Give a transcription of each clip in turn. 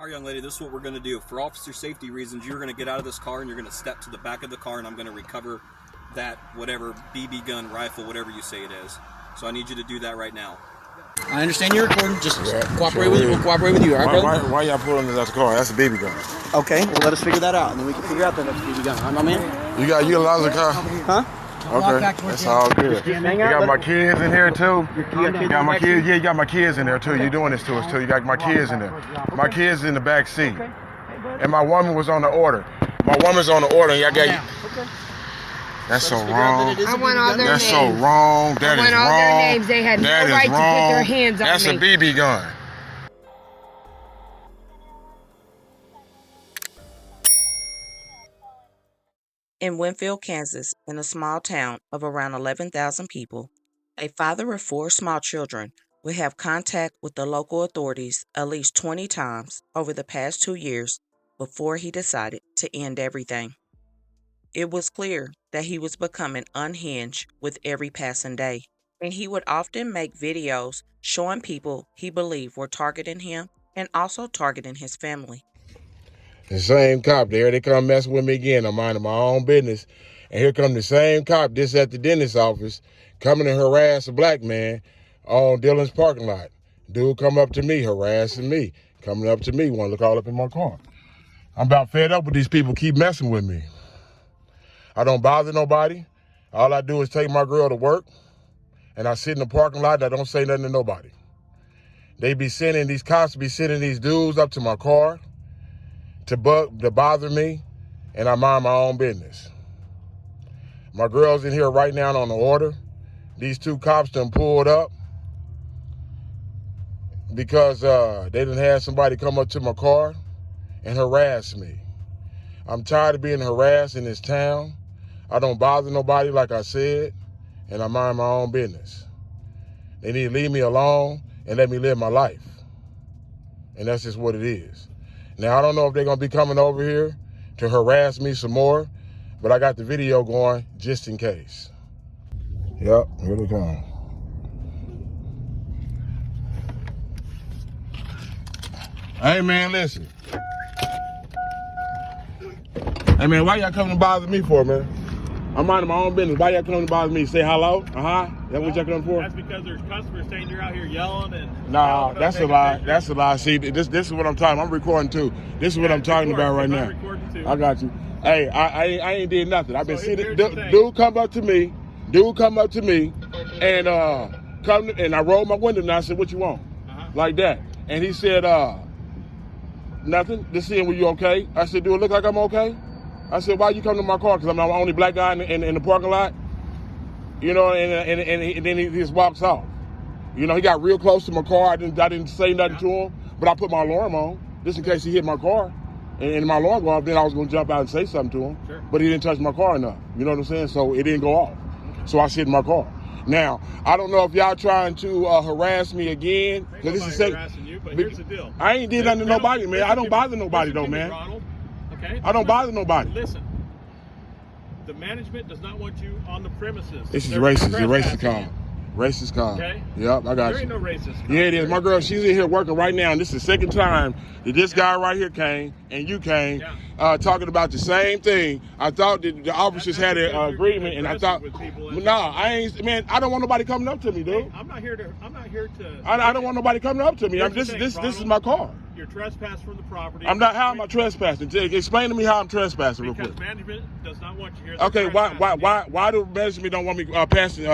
All right, young lady, this is what we're going to do. For officer safety reasons, you're going to get out of this car and you're going to step to the back of the car, and I'm going to recover that whatever BB gun, rifle, whatever you say it is. So I need you to do that right now. I understand you're recording. Just cooperate with you. We'll cooperate with you. All right, brother? Why y'all pulling this out the car? That's a BB gun. Okay, well, let us figure that out, and then we can figure out that that's a BB gun. I'm in. You utilize the car? Huh? Okay, that's all good. You got my kids in here too. You got my kids. Yeah, you got my kids in there too. You're doing this to us too. You got my kids in there. My kids in the back seat, and my woman was on the order. My woman's on the order, and y'all got you. That's so wrong. I want all their That's names. so wrong. That is I want all wrong. their names. They had no That is right to put their wrong. hands on That's me. a BB gun. In Winfield, Kansas, in a small town of around 11,000 people, a father of 4 small children would have contact with the local authorities at least 20 times over the past 2 years before he decided to end everything. It was clear that he was becoming unhinged with every passing day, and he would often make videos showing people he believed were targeting him and also targeting his family. The same cop there, they come messing with me again. I'm minding my own business. And here come the same cop, this at the dentist's office, coming to harass a black man on Dillon's parking lot. Dude come up to me, harassing me. Coming up to me, wanting to call up in my car. I'm about fed up with these people keep messing with me. I don't bother nobody. All I do is take my girl to work, and I sit in the parking lot and I don't say nothing to nobody. These cops be sending these dudes up to my car to bother me, and I mind my own business. My girl's in here right now on the order. These 2 cops done pulled up because they done had somebody come up to my car and harass me. I'm tired of being harassed in this town. I don't bother nobody, like I said, and I mind my own business. They need to leave me alone and let me live my life. And that's just what it is. Now, I don't know if they're going to be coming over here to harass me some more, but I got the video going just in case. Yep, here they come. Hey, man, listen. Hey, man, why y'all coming to bother me for, man? I'm minding my own business. Why y'all coming to bother me? Say hello? That's what y'all coming for? That's because there's customers saying you're out here yelling and... Nah, that's a lie. That's a lie. See, this is what I'm talking about. I'm recording too. This is what I'm talking about right now. I got you. Hey, I ain't did nothing. I've been sitting. Dude come up to me. And and I rolled my window and I said, "What you want?" Like that. And he said, "Nothing. Just seeing were you okay?" I said, "Do it look like I'm okay?" I said, "Why you come to my car? Because I'm the only black guy in the parking lot." You know, and then he just walks off. You know, he got real close to my car. I didn't say nothing to him, but I put my alarm on just in case he hit my car. And my alarm go off, then I was going to jump out and say something to him. Sure. But he didn't touch my car enough. You know what I'm saying? So it didn't go off. So I sit in my car. Now, I don't know if y'all trying to harass me again. Ain't nobody harassing you, but here's the deal. I ain't did nothing to nobody, man. I don't bother nobody, though, man. Ronald, okay? I don't bother nobody. Listen, the management does not want you on the premises. This is racist. It's a racist call. Racist call. Okay. Yep, I got you. There ain't no racist call. Yeah, it is. My girl, she's in here working right now, and this is the second time that this guy right here came and you came talking about the same thing. I thought that the officers had an agreement, and I thought, I ain't, man, I don't want nobody coming up to me, dude. Hey, I'm not here to. I don't want nobody coming up to me. This is my car. You're trespassing from the property. I'm not. How am I trespassing? Explain to me how I'm trespassing real quick. Because management does not want you here. Okay, why do management don't want me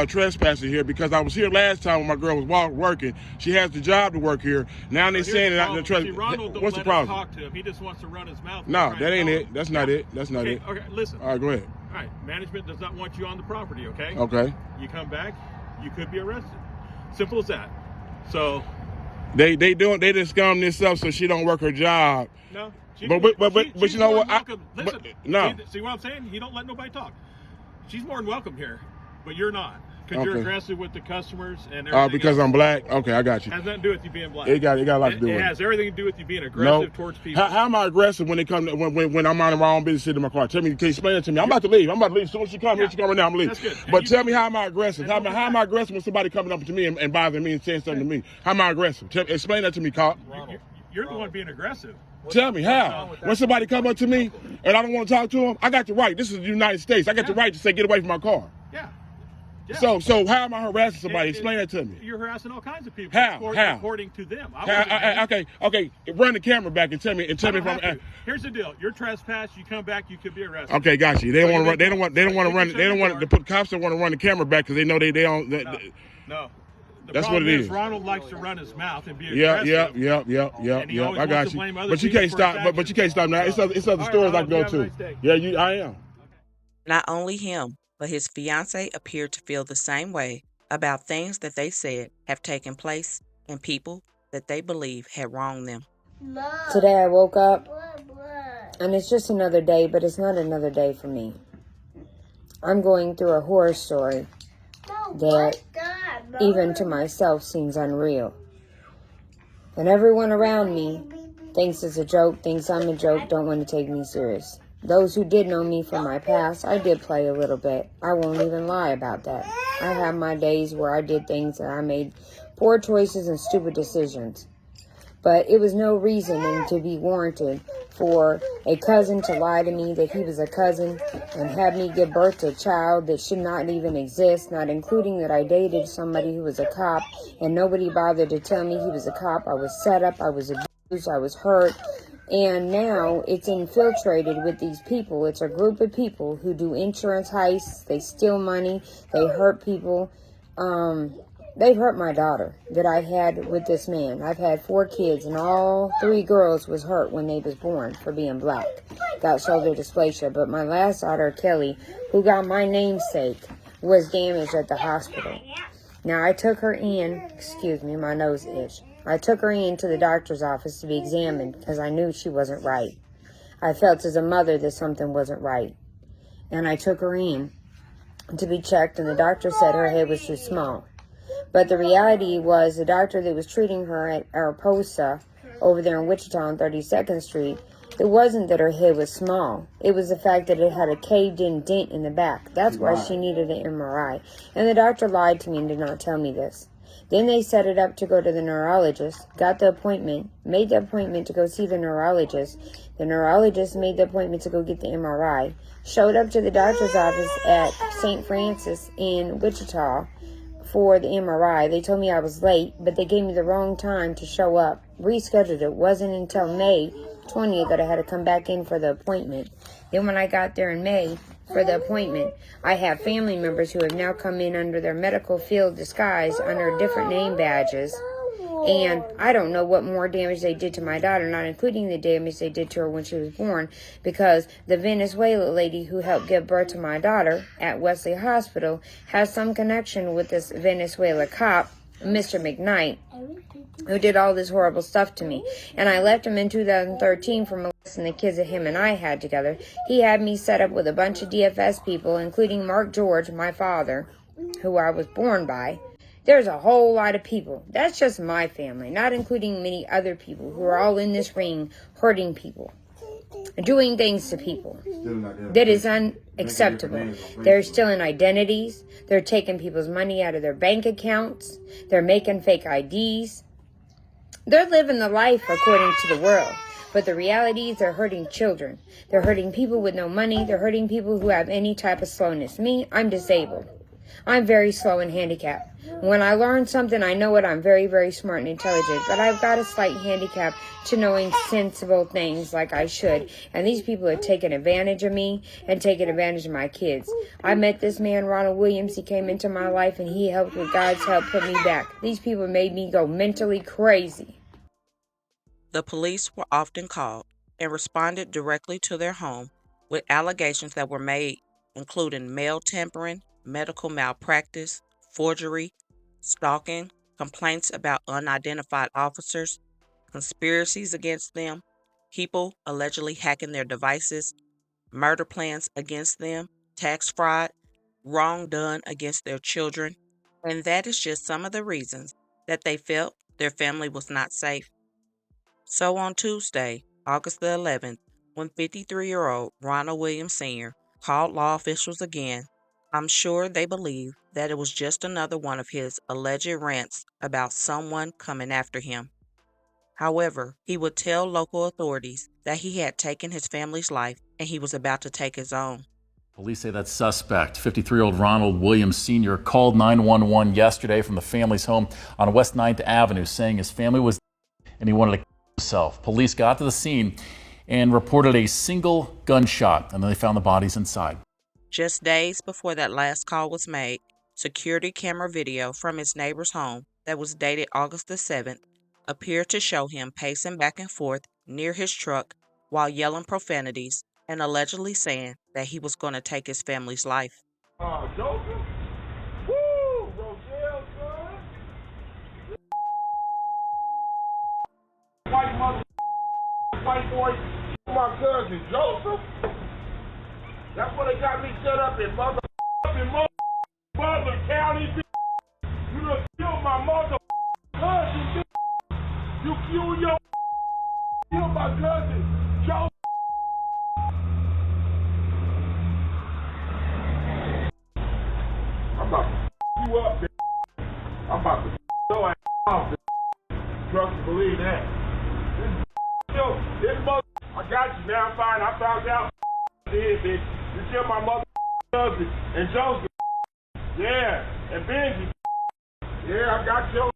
trespassing here? Because I was here last time when my girl was working. She has the job to work here. Now they're saying that I'm trespassing. What's the problem? Talk to him. He just wants to run his mouth. No, that ain't it. That's not it. That's not it. Okay, listen. All right, go ahead. All right, management does not want you on the property. Okay. Okay. You come back, you could be arrested. Simple as that. So. They just scum this up so she don't work her job. No. But you know what? Listen. No. See what I'm saying? You don't let nobody talk. She's more than welcome here, but you're not. Because you're aggressive with the customers and everything. Because I'm black? Okay, I got you. It has nothing to do with you being black. It got a lot to do with it. It has everything to do with you being aggressive towards people. How am I aggressive when they come when I'm out of my own business sitting in my car? Tell me, can you explain it to me? I'm about to leave. As soon as she comes, here she comes right now, I'm leaving. That's good. But tell me, how am I aggressive? How am I aggressive when somebody coming up to me and bothering me and saying something to me? How am I aggressive? Explain that to me, cop. You're the one being aggressive. Tell me how. When somebody come up to me and I don't want to talk to them, I got the right. This is the United States. I got the right to say, get away from my car. Yeah. So how am I harassing somebody? Explain that to me. You're harassing all kinds of people. How? According to them. Okay. Run the camera back and tell me if I'm. Here's the deal. You're trespass. You come back. You could be arrested. Okay, got you. They don't want to run. They don't want the cops don't want to run the camera back because they know they don't. No. That's what it is. Ronald likes to run his mouth and be aggressive. Yeah. I got you. But you can't stop. But you can't stop now. It's other stores I can go to. Yeah, I am. Not only him, but his fiancée appeared to feel the same way about things that they said have taken place and people that they believe had wronged them. Today I woke up, and it's just another day, but it's not another day for me. I'm going through a horror story that even to myself seems unreal. And everyone around me thinks it's a joke, thinks I'm a joke, don't want to take me serious. Those who did know me from my past, I did play a little bit. I won't even lie about that. I have my days where I did things and I made poor choices and stupid decisions. But it was no reason to be warranted for a cousin to lie to me that he was a cousin and have me give birth to a child that should not even exist, not including that I dated somebody who was a cop and nobody bothered to tell me he was a cop. I was set up, I was abused, I was hurt. And now it's infiltrated with these people. It's a group of people who do insurance heists. They steal money. They hurt people. They've hurt my daughter that I had with this man. I've had 4 kids, and all 3 girls was hurt when they was born for being black. Got shoulder dysplasia. But my last daughter, Kelly, who got my namesake, was damaged at the hospital. Now, I took her in. Excuse me, my nose itched. I took her into the doctor's office to be examined because I knew she wasn't right. I felt as a mother that something wasn't right. And I took her in to be checked, and the doctor said her head was too small. But the reality was the doctor that was treating her at Araposa over there in Wichita on 32nd Street, it wasn't that her head was small. It was the fact that it had a caved-in dent in the back. That's why she needed an MRI. And the doctor lied to me and did not tell me this. Then they set it up to go to the neurologist, got the appointment, made the appointment to go see the neurologist. The neurologist made the appointment to go get the MRI, showed up to the doctor's office at St. Francis in Wichita for the MRI. They told me I was late, but they gave me the wrong time to show up. Rescheduled it. Wasn't until May 20th that I had to come back in for the appointment. Then when I got there in May for the appointment, I have family members who have now come in under their medical field disguise under different name badges. And I don't know what more damage they did to my daughter, not including the damage they did to her when she was born, because the Venezuela lady who helped give birth to my daughter at Wesley Hospital has some connection with this Venezuela cop, Mr. McKnight, who did all this horrible stuff to me. And I left him in 2013 for molesting the kids that him and I had together. He had me set up with a bunch of DFS people, including Mark George, my father, who I was born by. There's a whole lot of people. That's just my family, not including many other people who are all in this ring hurting people, doing things to people. That is unacceptable. They're stealing identities. They're taking people's money out of their bank accounts. They're making fake IDs. They're living the life according to the world. But the reality is they're hurting children. They're hurting people with no money. They're hurting people who have any type of slowness. Me, I'm disabled. I'm very slow and handicapped. When I learn something, I know it. I'm very, very smart and intelligent. But I've got a slight handicap to knowing sensible things like I should. And these people are taking advantage of me and taking advantage of my kids. I met this man, Ronald Williams. He came into my life and he helped, with God's help, put me back. These people made me go mentally crazy. The police were often called and responded directly to their home with allegations that were made, including mail tampering, medical malpractice, forgery, stalking, complaints about unidentified officers, conspiracies against them, people allegedly hacking their devices, murder plans against them, tax fraud, wrong done against their children, and that is just some of the reasons that they felt their family was not safe. So on Tuesday, August the 11th, when 53-year-old Ronald Williams Sr. called law officials again, I'm sure they believe that it was just another one of his alleged rants about someone coming after him. However, he would tell local authorities that he had taken his family's life and he was about to take his own. Police say that suspect, 53-year-old Ronald Williams Sr., called 911 yesterday from the family's home on West 9th Avenue, saying his family was dead and he wanted to kill himself. Police got to the scene and reported a single gunshot, and then they found the bodies inside. Just days before that last call was made, security camera video from his neighbor's home that was dated August the 7th appeared to show him pacing back and forth near his truck while yelling profanities and allegedly saying that he was going to take his family's life. Joseph? Woo! Roselle, son! White mother, white boy, my cousin Joseph? That's what they got me set up in mother county, You done killed my mother cousin, You killed my cousin Joseph. I'm about to you up, I'm about to your ass off, Trust and believe that. This mother, I got you now. Fine, I found out. Did, bitch. You killed my mother, cousin, and Joseph. Yeah, and Benji. Yeah, I got your.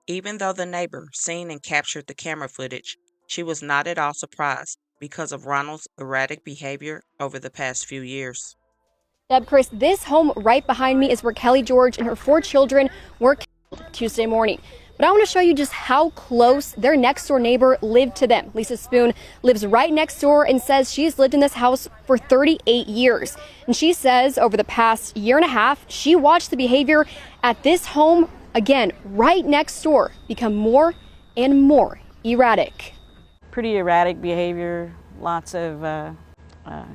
Even though the neighbor seen and captured the camera footage, she was not at all surprised because of Ronald's erratic behavior over the past few years. Deb, Chris, this home right behind me is where Kelly George and her 4 children were killed Tuesday morning. But I want to show you just how close their next door neighbor lived to them. Lisa Spoon lives right next door and says she's lived in this house for 38 years. And she says over the past year and a half, she watched the behavior at this home, again, right next door, become more and more erratic. Pretty erratic behavior, lots of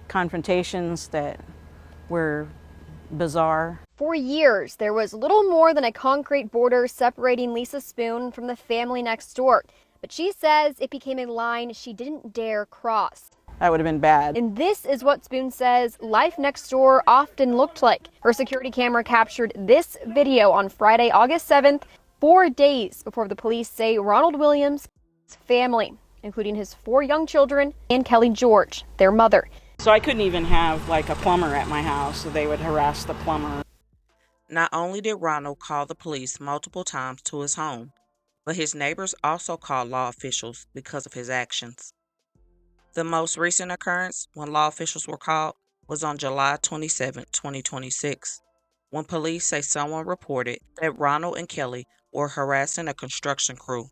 confrontations that were bizarre. For years, there was little more than a concrete border separating Lisa Spoon from the family next door. But she says it became a line she didn't dare cross. That would have been bad. And this is what Spoon says life next door often looked like. Her security camera captured this video on Friday, August 7th, 4 days before the police say Ronald Williams' family, including his 4 young children and Kelly George, their mother. So I couldn't even have like a plumber at my house, so they would harass the plumber. Not only did Ronald call the police multiple times to his home, but his neighbors also called law officials because of his actions. The most recent occurrence, when law officials were called, was on July 27, 2026, when police say someone reported that Ronald and Kelly were harassing a construction crew.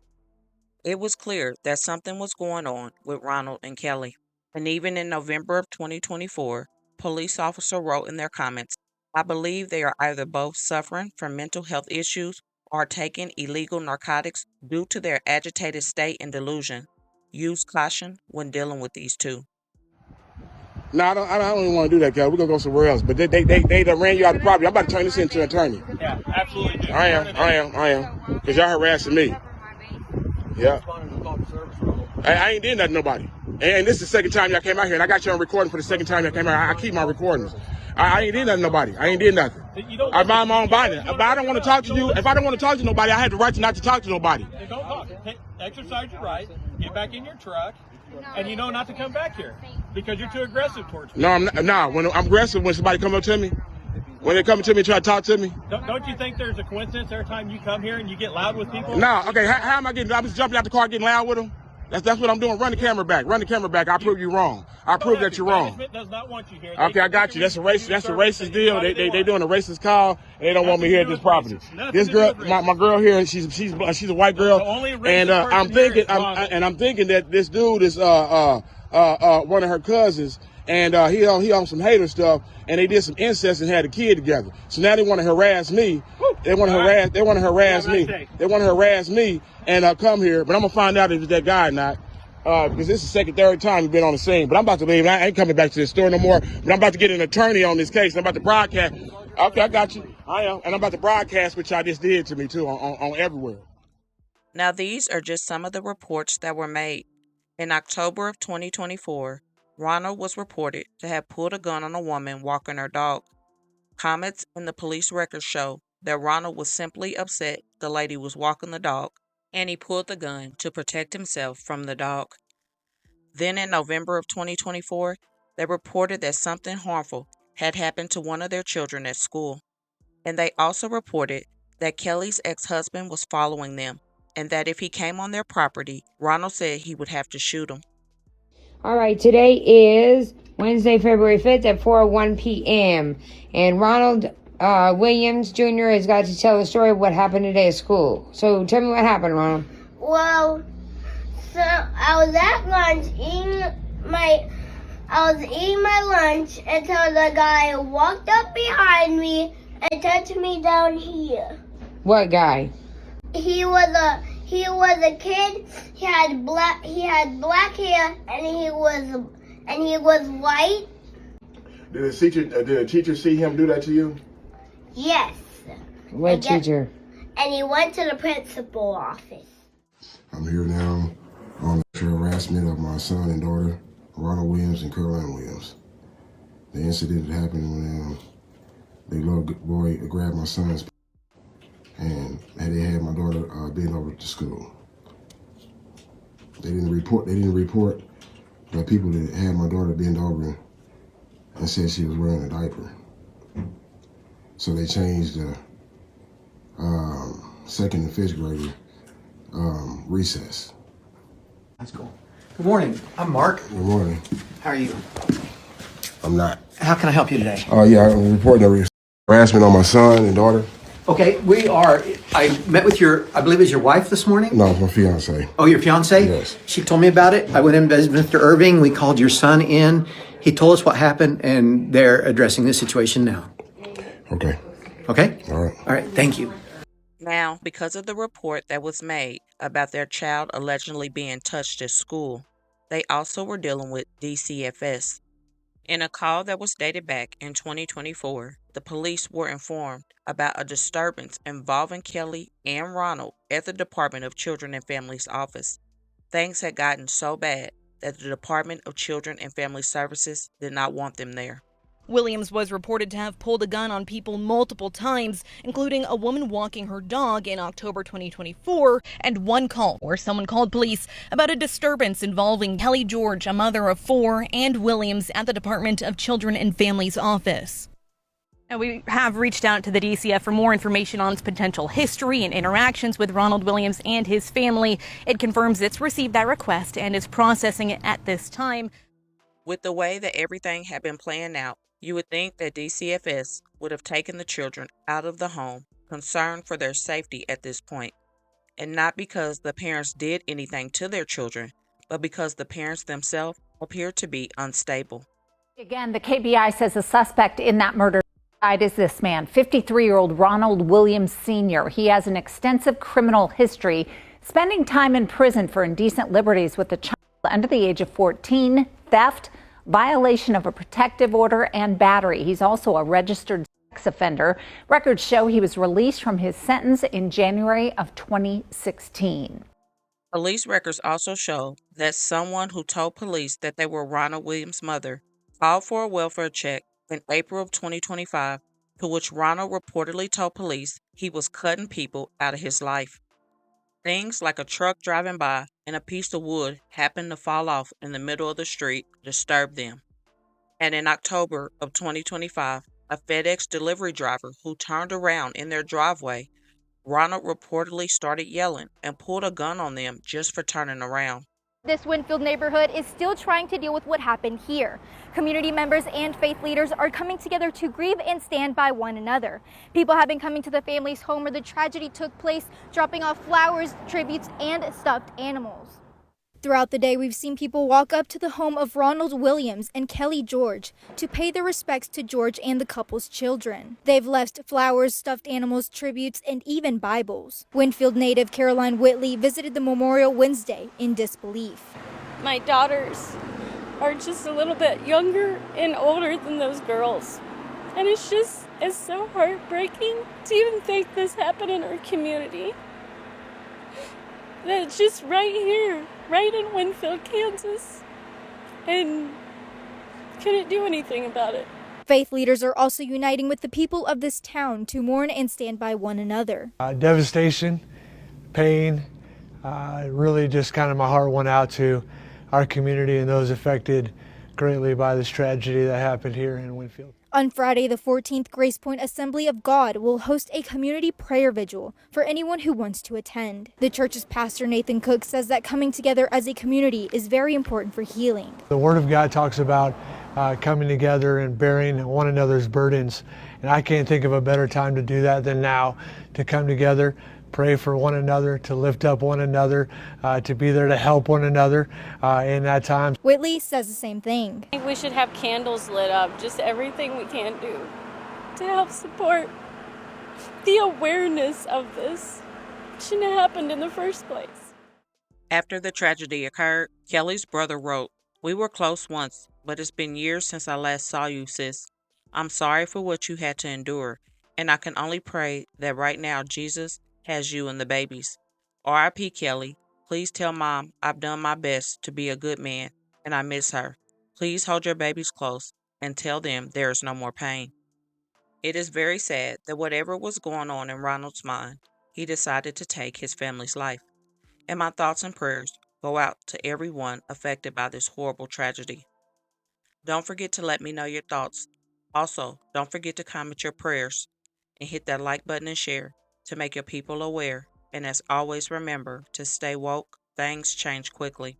It was clear that something was going on with Ronald and Kelly. And even in November of 2024, police officer wrote in their comments, "I believe they are either both suffering from mental health issues or taking illegal narcotics due to their agitated state and delusion. Use caution when dealing with these two." No, I don't even want to do that, Cal. We're going to go somewhere else. But they done ran you out of the property. I'm about to turn this into an attorney. Yeah, absolutely do. I am. Because y'all harassing me. Yeah. I ain't did nothing to nobody. And this is the second time y'all came out here. And I got you on recording for the second time y'all came out. I keep my recordings. I ain't did nothing to nobody. I ain't did nothing. I mind my own body. But I don't want to talk to you. If I don't want to talk to nobody, I had the right to not to talk to nobody. Then don't talk. Exercise your right. Get back in your truck. And you know not to come back here. Because you're too aggressive towards me. No, I'm not. Nah, when I'm aggressive, when somebody come up to me, when they come to me and try to talk to me. Don't you think there's a coincidence every time you come here and you get loud with people? No, okay, how am I getting, I was jumping out the car getting loud with them? That's what I'm doing. Run the camera back. Run the camera back. I'll prove you wrong. I'll prove that you're wrong. Management does not want you here. Okay, I got you. That's a racist deal. They doing a racist call and they don't want me here at this property. This girl, my girl here, she's a white girl. And I'm thinking that this dude is one of her cousins. And he on some hater stuff, and they did some incest and had a kid together. So now they want to harass me. They want to harass me. They want to harass me and come here. But I'm gonna find out if it's that guy or not, because this is the third time we've been on the scene. But I'm about to leave. I ain't coming back to this store no more. But I'm about to get an attorney on this case. I'm about to broadcast. Okay, I got you. I am, and I'm about to broadcast what y'all just did to me too on everywhere. Now these are just some of the reports that were made. In October of 2024. Ronald was reported to have pulled a gun on a woman walking her dog. Comments in the police records show that Ronald was simply upset the lady was walking the dog, and he pulled the gun to protect himself from the dog. Then in November of 2024, they reported that something harmful had happened to one of their children at school. And they also reported that Kelly's ex-husband was following them, and that if he came on their property, Ronald said he would have to shoot him. All right, today is Wednesday, February 5th at 4:01 p.m. And Ronald Williams Jr. has got to tell the story of what happened today at school. So tell me what happened, Ronald. Well, so I was at lunch eating my lunch until the guy walked up behind me and touched me down here. What guy? He was a kid. He had black hair, and he was white. Did a teacher see him do that to you? Yes. What teacher? And he went to the principal office. I'm here now on the harassment of my son and daughter, Ronald Williams and Caroline Williams. The incident happened when the little boy grabbed my son's and they had my daughter bent over to school. They didn't report the people that had my daughter bent over and said she was wearing a diaper. So they changed the second and fifth grader recess. That's cool. Good morning. I'm Mark. Good morning. How are you? I'm not. How can I help you today? Yeah, I'm reporting the harassment on my son and daughter. Okay, I met with I believe it was your wife this morning? No, my fiance. Oh, your fiance? Yes. She told me about it. I went in with Mr. Irving. We called your son in. He told us what happened, and they're addressing this situation now. Okay. Okay? All right. All right, thank you. Now, because of the report that was made about their child allegedly being touched at school, they also were dealing with DCFS. In a call that was dated back in 2024, the police were informed about a disturbance involving Kelly and Ronald at the Department of Children and Families office. Things had gotten so bad that the Department of Children and Family Services did not want them there. Williams was reported to have pulled a gun on people multiple times, including a woman walking her dog in October 2024, and one call where someone called police about a disturbance involving Kelly George, a mother of 4, and Williams at the Department of Children and Families office. And we have reached out to the DCF for more information on its potential history and interactions with Ronald Williams and his family. It confirms it's received that request and is processing it at this time. With the way that everything had been playing out, you would think that DCFS would have taken the children out of the home, concerned for their safety at this point, and not because the parents did anything to their children, but because the parents themselves appeared to be unstable. Again, the KBI says the suspect in that murder is this man, 53-year-old Ronald Williams Sr. He has an extensive criminal history, spending time in prison for indecent liberties with a child under the age of 14, theft, violation of a protective order, and battery. He's also a registered sex offender. Records show he was released from his sentence in January of 2016. Police records also show that someone who told police that they were Ronald Williams' mother filed for a welfare check in April of 2025, to which Ronald reportedly told police he was cutting people out of his life. Things like a truck driving by and a piece of wood happened to fall off in the middle of the street disturbed them. And in October of 2025, a FedEx delivery driver who turned around in their driveway, Ronald reportedly started yelling and pulled a gun on them just for turning around. This Winfield neighborhood is still trying to deal with what happened here. Community members and faith leaders are coming together to grieve and stand by one another. People have been coming to the family's home where the tragedy took place, dropping off flowers, tributes, and stuffed animals. Throughout the day, we've seen people walk up to the home of Ronald Williams and Kelly George to pay their respects to George and the couple's children. They've left flowers, stuffed animals, tributes, and even Bibles. Winfield native Caroline Whitley visited the memorial Wednesday in disbelief. My daughters are just a little bit younger and older than those girls. And it's so heartbreaking to even think this happened in our community. That it's just right here, right in Winfield, Kansas, and couldn't do anything about it. Faith leaders are also uniting with the people of this town to mourn and stand by one another. Devastation, pain, really just kind of my heart went out to our community and those affected greatly by this tragedy that happened here in Winfield. On Friday, the 14th Grace Point Assembly of God will host a community prayer vigil for anyone who wants to attend. The church's pastor Nathan Cook says that coming together as a community is very important for healing. The Word of God talks about coming together and bearing one another's burdens, and I can't think of a better time to do that than now, to come together, pray for one another, to lift up one another, to be there to help one another in that time. Whitley says the same thing. I think we should have candles lit up, just everything we can do to help support the awareness of this. It shouldn't have happened in the first place. After the tragedy occurred, Kelly's brother wrote, "We were close once, but it's been years since I last saw you, sis. I'm sorry for what you had to endure, and I can only pray that right now Jesus has you and the babies. R.I.P. Kelly. Please tell Mom I've done my best to be a good man, and I miss her. Please hold your babies close and tell them there is no more pain." It is very sad that whatever was going on in Ronald's mind, he decided to take his family's life. And my thoughts and prayers go out to everyone affected by this horrible tragedy. Don't forget to let me know your thoughts. Also, don't forget to comment your prayers and hit that like button and share to make your people aware. And as always, remember to stay woke. Things change quickly.